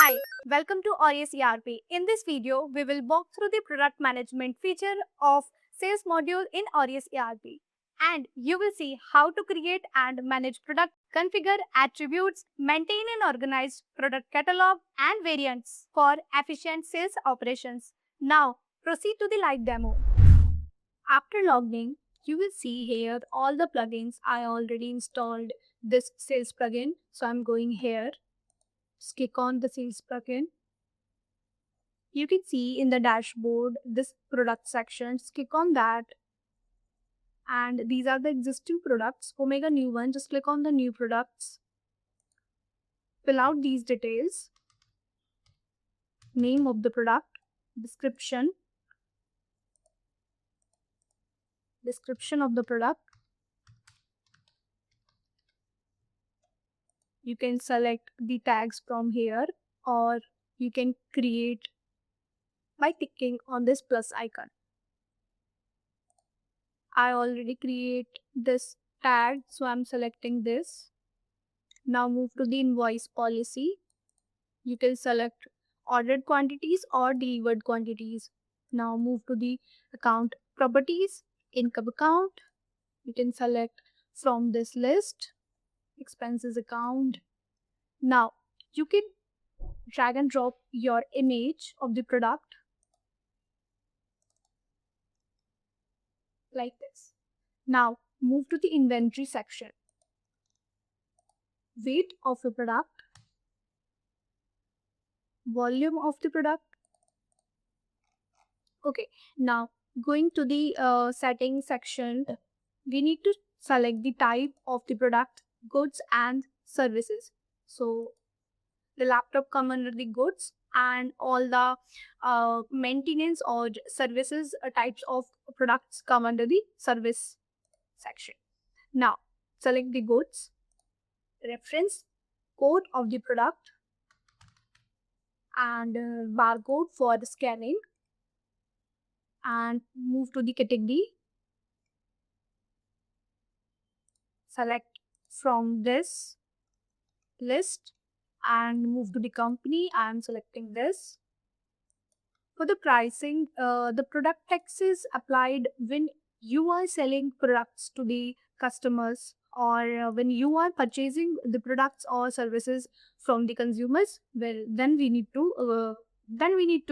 Hi, welcome to Aureus ERP. In this video, we will walk through the product management feature of sales module in Aureus ERP. And you will see how to create and manage product, configure attributes, maintain and organize product catalog and variants for efficient sales operations. Now, proceed to the live demo. After logging, you will see here all the plugins. I already installed this sales plugin. So I'm going here. Just click on the sales plugin. You can see in the dashboard this product section. Just click on that. And these are the existing products. Omega new one. Just click on the new products. Fill out these details. Name of the product. Description of the product. You can select the tags from here, or you can create by clicking on this plus icon. I already create this tag, so I'm selecting this. Now move to the invoice policy. You can select ordered quantities or delivered quantities. Now move to the account properties, income account. You can select from this list, expenses account. Now you can drag and drop your image of the product like this. Now move to the inventory section. Weight of the product, volume of the product. Okay, now going to the settings section, we need to select the type of the product, goods and services. So the laptop come under the goods, and all the maintenance or services types of products come under the service section. Now select the goods, reference, code of the product, and barcode for the scanning, and move to the category. Select from this list and move to the company. I am selecting this. For the pricing, the product tax is applied when you are selling products to the customers, or when you are purchasing the products or services from the consumers. Well, then we need to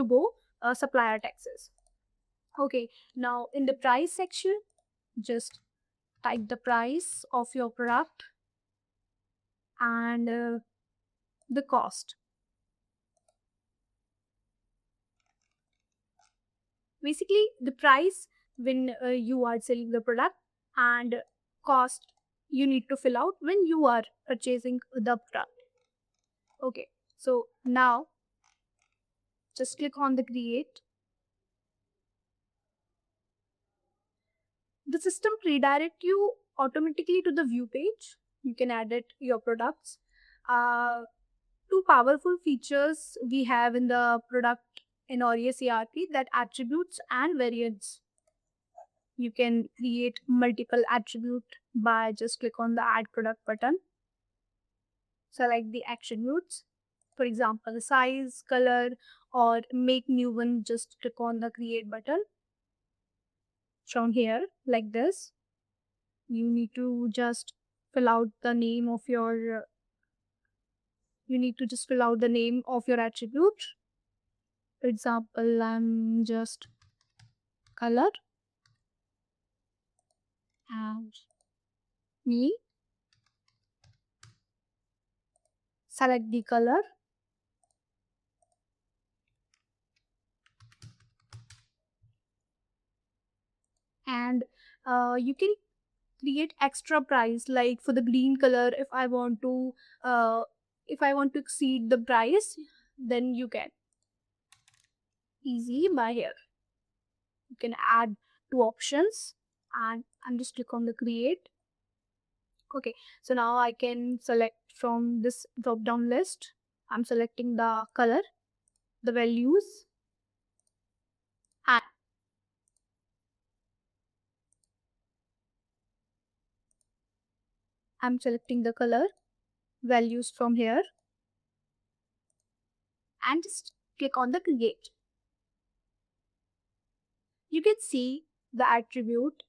go supplier taxes. Okay, now in the price section, just type the price of your product and the cost. Basically, the price when you are selling the product, and cost you need to fill out when you are purchasing the product. Okay, so now just click on the create. The system redirect you automatically to the view page. You can edit your products. Two powerful features we have in the product in Aureus ERP, that attributes and variants. You can create multiple attribute by just click on the add product button. Select the attributes, for example size, color, or make new one. Just click on the create button shown here like this. You need to just fill out the name of your attribute. For example, I'm just color and me. Select the color. And you can create extra price, like for the green color, if I want to exceed the price, then you can easy by here. You can add two options, and I'm just click on the create. Okay, so now I can select from this drop down list. I'm selecting the color, the values, and I'm selecting the color values from here. and just click on the create. You can see the attribute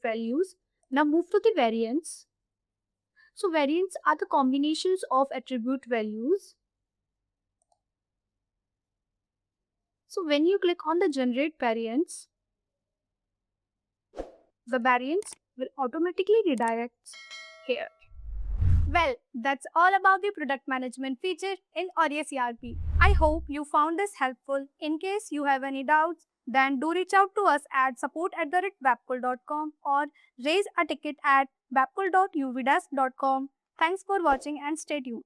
values. Now move to the variants. So variants are the combinations of attribute values. So when you click on the generate variants, the variants will automatically redirect here. Well, that's all about the product management feature in Aureus ERP. I hope you found this helpful. In case you have any doubts, then do reach out to us at support@webcool.com or raise a ticket at webcool.uvdesk.com. Thanks for watching and stay tuned.